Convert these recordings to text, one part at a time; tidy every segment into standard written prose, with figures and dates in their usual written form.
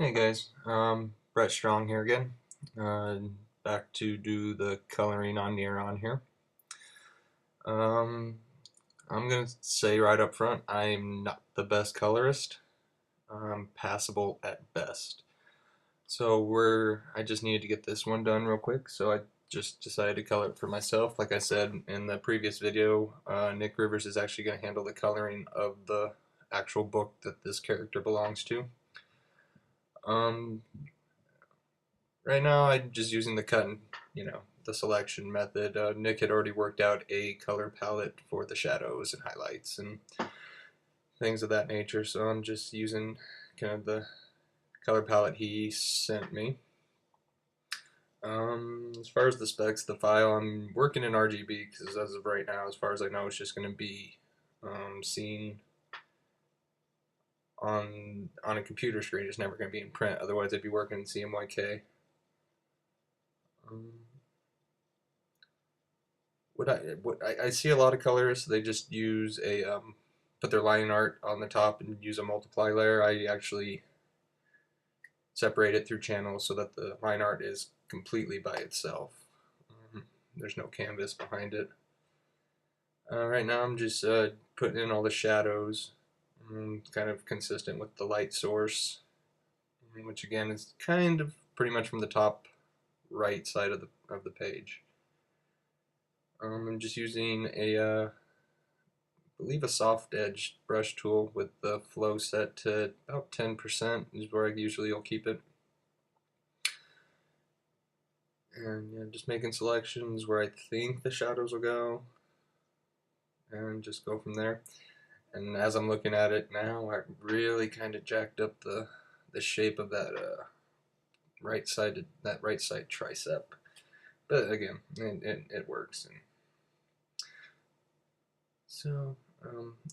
Hey guys, Brett Strong here again. Uh, Back to do the coloring on Neron here. Um, I'm gonna say right up front, I'm not the best colorist. I'm passable at best. I just needed to get this one done real quick, so I just decided to color it for myself. Like I said in the previous video, Nick Rivers is actually gonna handle the coloring of the actual book that this character belongs to. Um, Right now, I'm just using the cut and, the selection method. Nick had already worked out a color palette for the shadows and highlights and things of that nature, so I'm just using kind of the color palette he sent me. As far as the specs, the file, I'm working in RGB because as of right now, as far as I know, it's just going to be seen on a computer screen. It's never going to be in print. Otherwise, I'd be working in CMYK. Um, what I see a lot of colorists, they just use put their line art on the top and use a multiply layer. I actually separate it through channels so that the line art is completely by itself. There's no canvas behind it. Right now I'm just putting in all the shadows, kind of consistent with the light source, which again is kind of pretty much from the top right side of the page. I'm just using I believe a soft edge brush tool with the flow set to about 10% is where I usually will keep it. And just making selections where I think the shadows will go and just go from there. And as I'm looking at it now, I really kind of jacked up the shape of that right side tricep. But again, it works. And so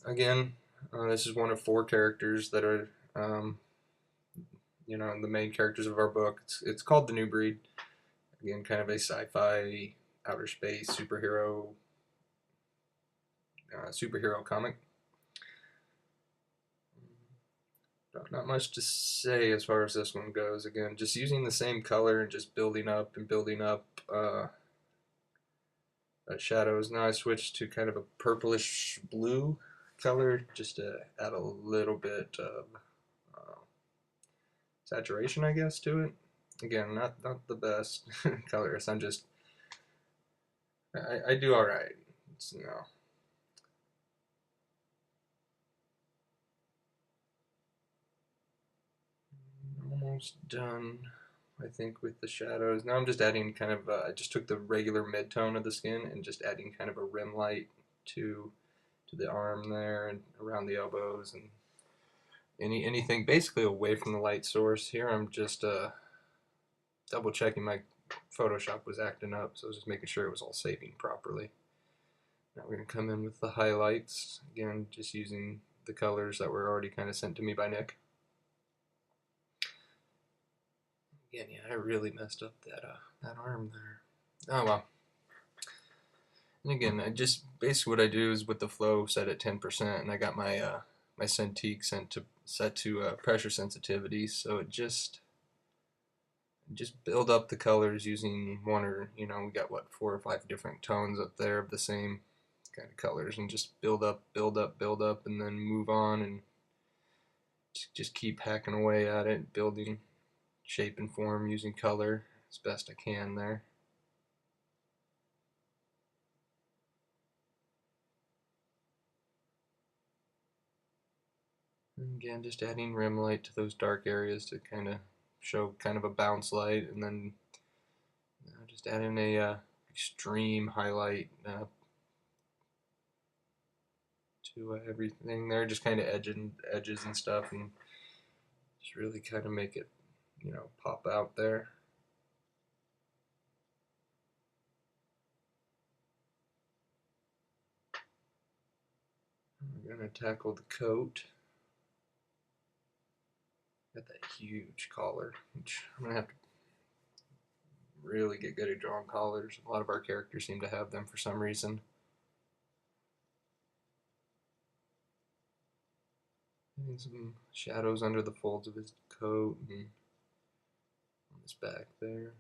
again, this is one of four characters that are the main characters of our book. It's called The New Breed. Again, kind of a sci-fi outer space superhero comic. Not much to say as far as this one goes. Again, just using the same color and just building up and building up shadows. Now I switched to kind of a purplish blue color just to add a little bit of uh, saturation, I guess, to it. Again, not the best colorist. I do all right. Almost done, I think, with the shadows. Now I'm just adding kind of, I just took the regular mid-tone of the skin and just adding kind of a rim light to the arm there and around the elbows and anything basically away from the light source. Here I'm just double checking my Photoshop was acting up, so I was just making sure it was all saving properly. Now we're going to come in with the highlights. Again, just using the colors that were already kind of sent to me by Nick. Again, yeah, I really messed up that arm there. Oh well. And again, I just basically what I do is with the flow set at 10%, and I got my Cintiq set to pressure sensitivity, so it just build up the colors using we got what 4 or 5 different tones up there of the same kind of colors, and just build up, build up, build up, and then move on and just keep hacking away at it, building shape and form using color as best I can there. And again, just adding rim light to those dark areas to kind of show kind of a bounce light, and then just adding a extreme highlight to everything there, just kind of edges and stuff, and just really kind of make it, pop out there. We're gonna tackle the coat. Got that huge collar, which I'm gonna have to really get good at drawing collars. A lot of our characters seem to have them for some reason. And some shadows under the folds of his coat and on his back there.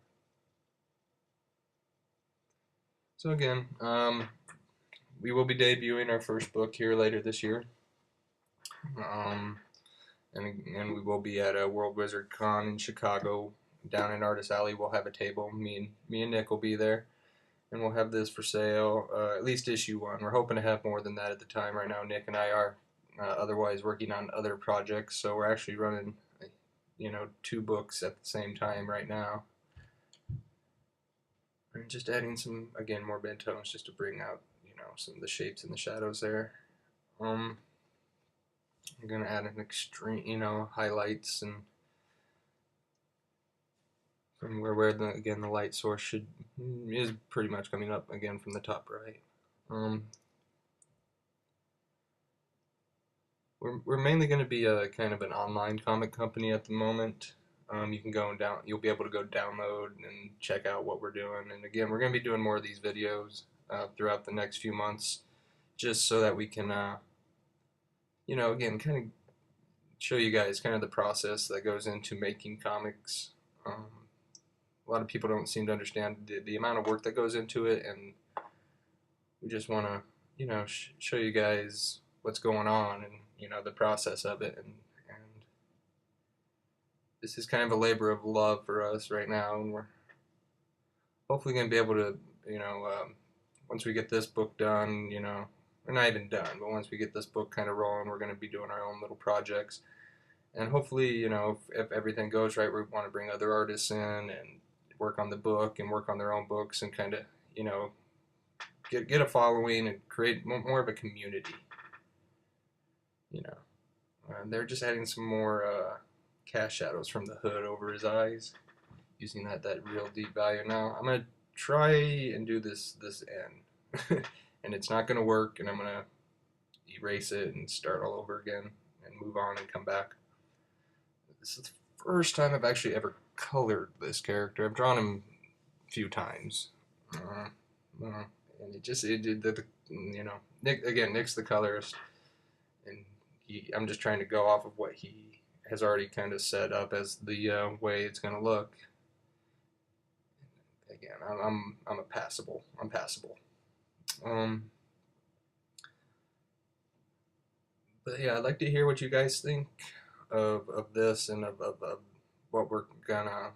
So again, we will be debuting our first book here later this year. And we will be at a World Wizard Con in Chicago, down in Artist Alley. We'll have a table. Me and Nick will be there, and we'll have this for sale. At least issue 1. We're hoping to have more than that at the time. Right now, Nick and I are otherwise working on other projects, so we're actually running, 2 books at the same time right now. And just adding some, again, more bent tones just to bring out, some of the shapes and the shadows there. I'm gonna add an extreme, highlights and from where the light source is pretty much coming up again from the top right. We're mainly going to be a kind of an online comic company at the moment. You can go and you'll be able to go download and check out what we're doing. And again, we're going to be doing more of these videos throughout the next few months, just so that we can, again, kind of show you guys kind of the process that goes into making comics. A lot of people don't seem to understand the amount of work that goes into it, and we just want to, show you guys what's going on and, the process of it. And this is kind of a labor of love for us right now, and we're hopefully going to be able to, once we get this book done, we're not even done, but once we get this book kind of rolling, we're going to be doing our own little projects. And hopefully, if everything goes right, we want to bring other artists in and work on the book and work on their own books and kind of, get a following and create more of a community. They're just adding some more cast shadows from the hood over his eyes, using that real deep value. Now I'm gonna try and do this end, and it's not gonna work, and I'm gonna erase it and start all over again and move on and come back. This is the first time I've actually ever colored this character. I've drawn him a few times, and Nick's the colorist, and I'm just trying to go off of what he has already kind of set up as the way it's going to look. Again, I'm passable. But yeah, I'd like to hear what you guys think of this and of what we're gonna,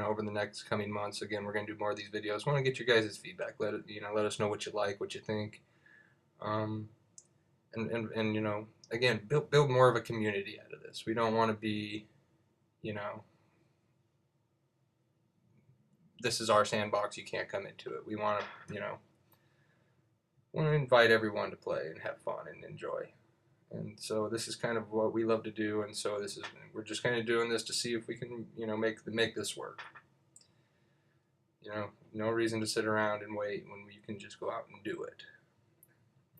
over the next coming months. Again, we're gonna do more of these videos. Want to get you guys' feedback. Let us know what you like, what you think. And again, build more of a community out of this. We don't want to be, this is our sandbox, you can't come into it. We want to invite everyone to play and have fun and enjoy. And so this is kind of what we love to do, and so we're just kind of doing this to see if we can, make this work. No reason to sit around and wait when you can just go out and do it.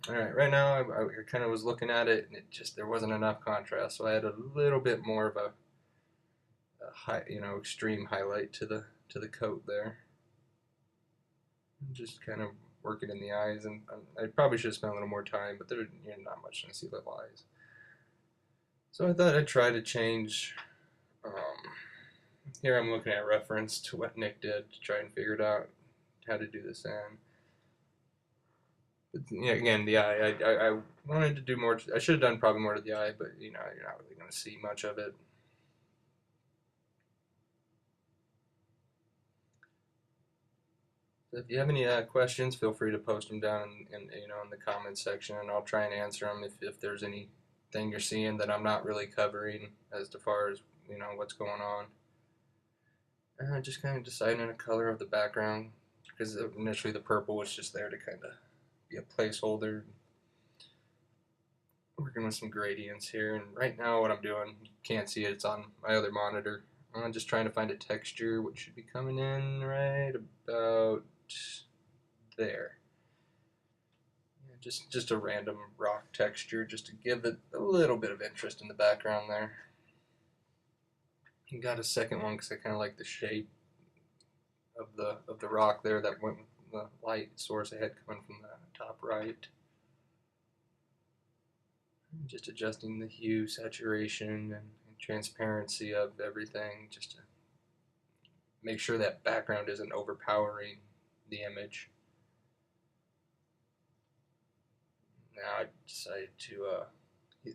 Alright, right now I kind of was looking at it, and there wasn't enough contrast, so I had a little bit more of a high, extreme highlight to the coat there. Just kind of working in the eyes, and I probably should have spent a little more time, but there's not much to see the eyes. So I thought I'd try to change. Here I'm looking at reference to what Nick did to try and figure out how to do this in. But, again, the eye, I wanted to do more. I should have done probably more to the eye, but you're not really going to see much of it. So if you have any questions, feel free to post them down in the comments section, and I'll try and answer them if there's anything you're seeing that I'm not really covering as far as what's going on. Just kind of deciding on a color of the background, because initially the purple was just there to kind of be a placeholder. Working with some gradients here, and right now what I'm doing, you can't see it, it's on my other monitor. I'm just trying to find a texture which should be coming in right about there. Just a random rock texture, just to give it a little bit of interest in the background there. You got a second one because I kind of like the shape of the rock there that went with the light source I had coming from the top right. Just adjusting the hue, saturation, and transparency of everything, just to make sure that background isn't overpowering the image. Now I decided to,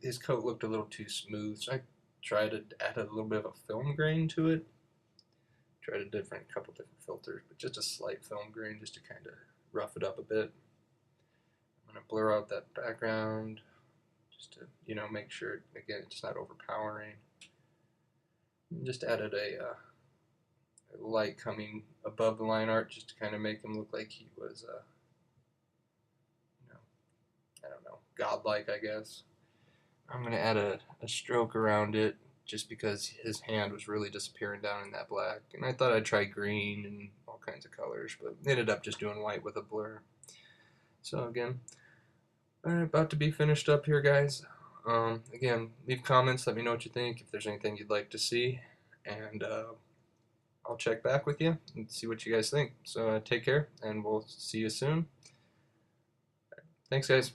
his coat looked a little too smooth, so I tried to add a little bit of a film grain to it. Tried a couple different filters, but just a slight film grain just to kind of rough it up a bit. I'm going to blur out that background just to, make sure, again, it's not overpowering. And just added a light coming above the line art just to kind of make him look like he was, I don't know, godlike, I guess. I'm going to add a stroke around it just because his hand was really disappearing down in that black. And I thought I'd try green and all kinds of colors, but ended up just doing white with a blur. So again, about to be finished up here, guys. Again, leave comments, let me know what you think, if there's anything you'd like to see, and I'll check back with you and see what you guys think. So take care, and we'll see you soon. Thanks, guys.